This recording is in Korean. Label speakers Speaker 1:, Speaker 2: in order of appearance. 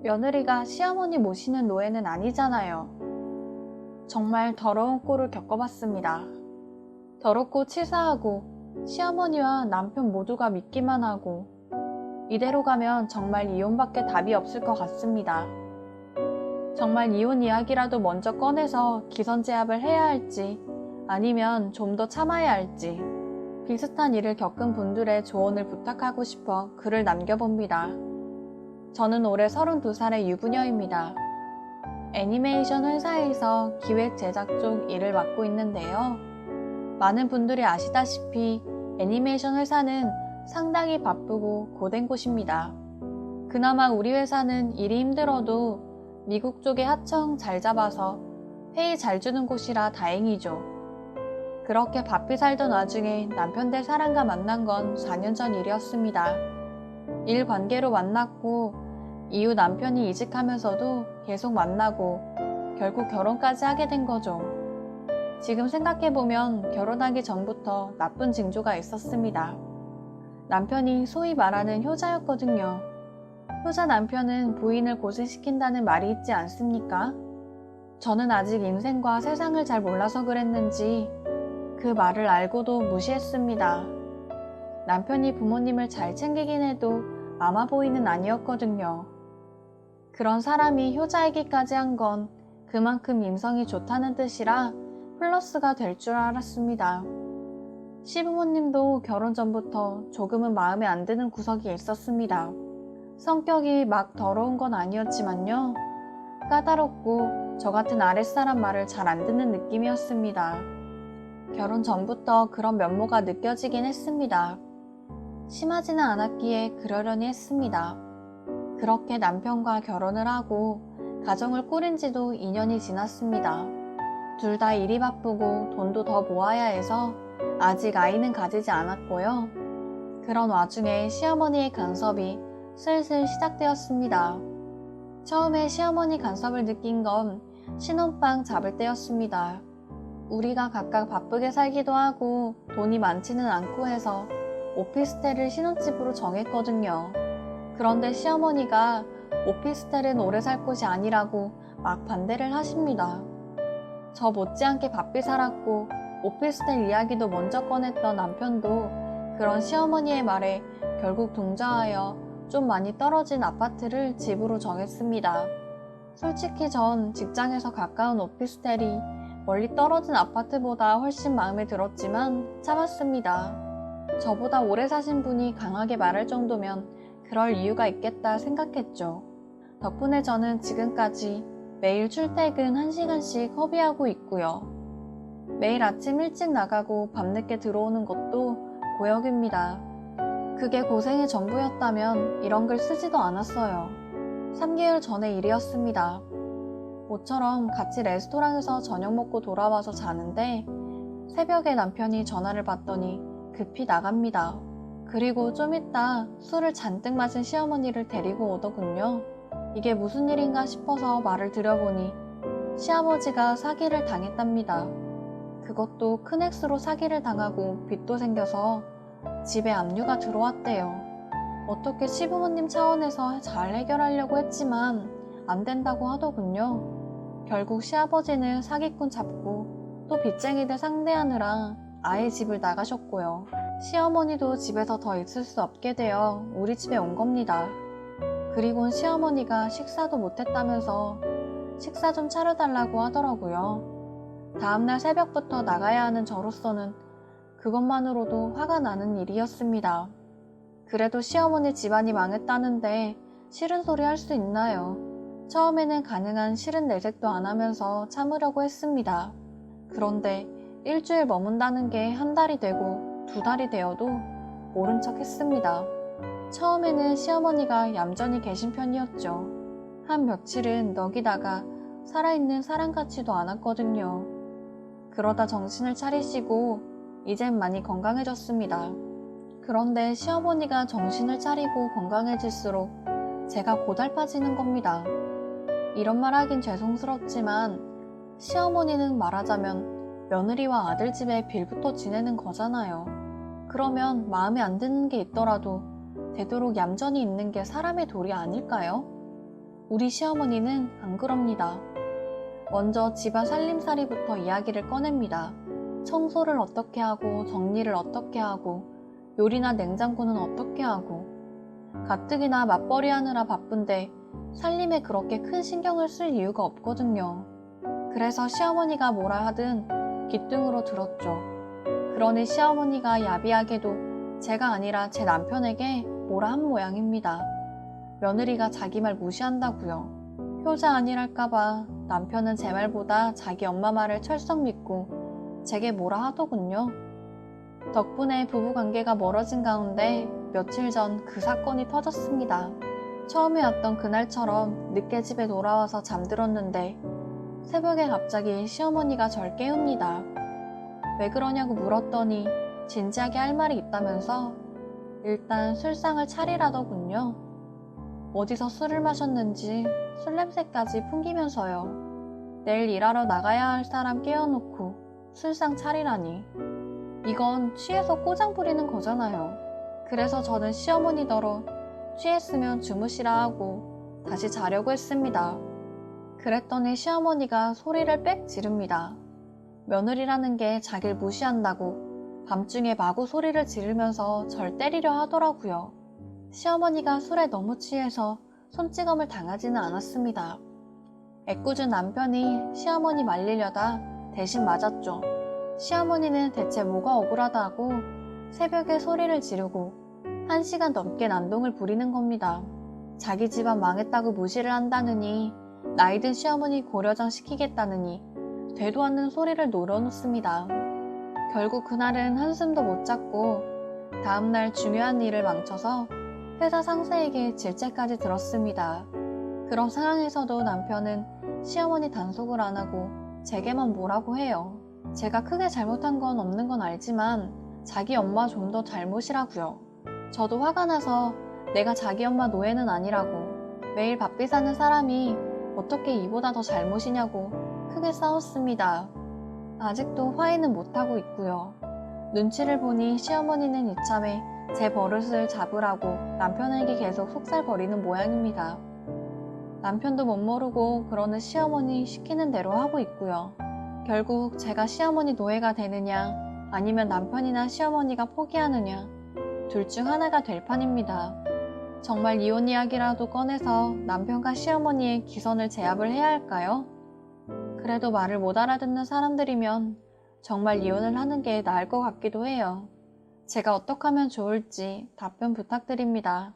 Speaker 1: 며느리가 시어머니 모시는 노예는 아니잖아요. 정말 더러운 꼴을 겪어봤습니다. 더럽고 치사하고 시어머니와 남편 모두가 믿기만 하고 이대로 가면 정말 이혼밖에 답이 없을 것 같습니다. 정말 이혼 이야기라도 먼저 꺼내서 기선제압을 해야 할지 아니면 좀 더 참아야 할지 비슷한 일을 겪은 분들의 조언을 부탁하고 싶어 글을 남겨봅니다. 저는 올해 32살의 유부녀입니다. 애니메이션 회사에서 기획 제작 쪽 일을 맡고 있는데요. 많은 분들이 아시다시피 애니메이션 회사는 상당히 바쁘고 고된 곳입니다. 그나마 우리 회사는 일이 힘들어도 미국 쪽에 하청 잘 잡아서 페이 잘 주는 곳이라 다행이죠. 그렇게 바삐 살던 와중에 남편 될 사람과 만난 건 4년 전 일이었습니다. 일 관계로 만났고 이후 남편이 이직하면서도 계속 만나고 결국 결혼까지 하게 된 거죠. 지금 생각해보면 결혼하기 전부터 나쁜 징조가 있었습니다. 남편이 소위 말하는 효자였거든요. 효자 남편은 부인을 고생시킨다는 말이 있지 않습니까? 저는 아직 인생과 세상을 잘 몰라서 그랬는지 그 말을 알고도 무시했습니다. 남편이 부모님을 잘 챙기긴 해도 아마 보이는 아니었거든요. 그런 사람이 효자이기까지 한 건 그만큼 인성이 좋다는 뜻이라 플러스가 될 줄 알았습니다. 시부모님도 결혼 전부터 조금은 마음에 안 드는 구석이 있었습니다. 성격이 막 더러운 건 아니었지만요. 까다롭고 저 같은 아랫사람 말을 잘 안 듣는 느낌이었습니다. 결혼 전부터 그런 면모가 느껴지긴 했습니다. 심하지는 않았기에 그러려니 했습니다. 그렇게 남편과 결혼을 하고 가정을 꾸린 지도 2년이 지났습니다. 둘 다 일이 바쁘고 돈도 더 모아야 해서 아직 아이는 가지지 않았고요. 그런 와중에 시어머니의 간섭이 슬슬 시작되었습니다. 처음에 시어머니 간섭을 느낀 건 신혼방 잡을 때였습니다. 우리가 각각 바쁘게 살기도 하고 돈이 많지는 않고 해서 오피스텔을 신혼집으로 정했거든요. 그런데 시어머니가 오피스텔은 오래 살 곳이 아니라고 막 반대를 하십니다. 저 못지않게 바삐 살았고 오피스텔 이야기도 먼저 꺼냈던 남편도 그런 시어머니의 말에 결국 동조하여 좀 많이 떨어진 아파트를 집으로 정했습니다. 솔직히 전 직장에서 가까운 오피스텔이 멀리 떨어진 아파트보다 훨씬 마음에 들었지만 참았습니다. 저보다 오래 사신 분이 강하게 말할 정도면 그럴 이유가 있겠다 생각했죠. 덕분에 저는 지금까지 매일 출퇴근 1시간씩 허비하고 있고요. 매일 아침 일찍 나가고 밤늦게 들어오는 것도 고역입니다. 그게 고생의 전부였다면 이런 글 쓰지도 않았어요. 3개월 전의 일이었습니다. 모처럼 같이 레스토랑에서 저녁 먹고 돌아와서 자는데 새벽에 남편이 전화를 받더니 급히 나갑니다. 그리고 좀 있다 술을 잔뜩 마신 시어머니를 데리고 오더군요. 이게 무슨 일인가 싶어서 말을 드려보니 시아버지가 사기를 당했답니다. 그것도 큰 액수로 사기를 당하고 빚도 생겨서 집에 압류가 들어왔대요. 어떻게 시부모님 차원에서 잘 해결하려고 했지만 안 된다고 하더군요. 결국 시아버지는 사기꾼 잡고 또 빚쟁이들 상대하느라 아예 집을 나가셨고요. 시어머니도 집에서 더 있을 수 없게 되어 우리 집에 온 겁니다. 그리곤 시어머니가 식사도 못했다면서 식사 좀 차려달라고 하더라고요. 다음날 새벽부터 나가야 하는 저로서는 그것만으로도 화가 나는 일이었습니다. 그래도 시어머니 집안이 망했다는데 싫은 소리 할 수 있나요? 처음에는 가능한 싫은 내색도 안 하면서 참으려고 했습니다. 그런데 일주일 머문다는 게 한 달이 되고 2달이 되어도 모른 척 했습니다. 처음에는 시어머니가 얌전히 계신 편이었죠. 한 며칠은 넋이다가 살아있는 사람 같지도 않았거든요. 그러다 정신을 차리시고 이젠 많이 건강해졌습니다. 그런데 시어머니가 정신을 차리고 건강해질수록 제가 고달파지는 겁니다. 이런 말 하긴 죄송스럽지만 시어머니는 말하자면 며느리와 아들 집에 빌붙어 지내는 거잖아요. 그러면 마음에 안 드는 게 있더라도 되도록 얌전히 있는 게 사람의 도리 아닐까요? 우리 시어머니는 안 그럽니다. 먼저 집안 살림살이부터 이야기를 꺼냅니다. 청소를 어떻게 하고 정리를 어떻게 하고 요리나 냉장고는 어떻게 하고 가뜩이나 맞벌이 하느라 바쁜데 살림에 그렇게 큰 신경을 쓸 이유가 없거든요. 그래서 시어머니가 뭐라 하든 귓등으로 들었죠. 그러니 시어머니가 야비하게도 제가 아니라 제 남편에게 뭐라 한 모양입니다. 며느리가 자기 말 무시한다고요. 효자 아니랄까봐 남편은 제 말보다 자기 엄마 말을 철썩 믿고 제게 뭐라 하더군요. 덕분에 부부관계가 멀어진 가운데 며칠 전 그 사건이 터졌습니다. 처음에 왔던 그날처럼 늦게 집에 돌아와서 잠들었는데 새벽에 갑자기 시어머니가 절 깨웁니다. 왜 그러냐고 물었더니 진지하게 할 말이 있다면서 일단 술상을 차리라더군요. 어디서 술을 마셨는지 술 냄새까지 풍기면서요. 내일 일하러 나가야 할 사람 깨워놓고 술상 차리라니. 이건 취해서 꼬장 부리는 거잖아요. 그래서 저는 시어머니더러 취했으면 주무시라 하고 다시 자려고 했습니다. 그랬더니 시어머니가 소리를 빽 지릅니다. 며느리라는 게 자길 무시한다고 밤중에 마구 소리를 지르면서 절 때리려 하더라고요. 시어머니가 술에 너무 취해서 손찌검을 당하지는 않았습니다. 애꿎은 남편이 시어머니 말리려다 대신 맞았죠. 시어머니는 대체 뭐가 억울하다고 새벽에 소리를 지르고 1시간 넘게 난동을 부리는 겁니다. 자기 집안 망했다고 무시를 한다느니 나이든 시어머니 고려장 시키겠다느니 되도 않는 소리를 놀아놓습니다. 결국 그날은 한숨도 못 잤고 다음날 중요한 일을 망쳐서 회사 상사에게 질책까지 들었습니다. 그런 상황에서도 남편은 시어머니 단속을 안 하고 제게만 뭐라고 해요. 제가 크게 잘못한 건 없는 건 알지만 자기 엄마 좀 더 잘못이라고요. 저도 화가 나서 내가 자기 엄마 노예는 아니라고 매일 바삐 사는 사람이 어떻게 이보다 더 잘못이냐고 크게 싸웠습니다. 아직도 화해는 못하고 있고요. 눈치를 보니 시어머니는 이참에 제 버릇을 잡으라고 남편에게 계속 속살거리는 모양입니다. 남편도 못 모르고 그러는 시어머니 시키는 대로 하고 있고요. 결국 제가 시어머니 노예가 되느냐 아니면 남편이나 시어머니가 포기하느냐 둘 중 하나가 될 판입니다. 정말 이혼 이야기라도 꺼내서 남편과 시어머니의 기선을 제압을 해야 할까요? 그래도 말을 못 알아듣는 사람들이면 정말 이혼을 하는 게 나을 것 같기도 해요. 제가 어떻게 하면 좋을지 답변 부탁드립니다.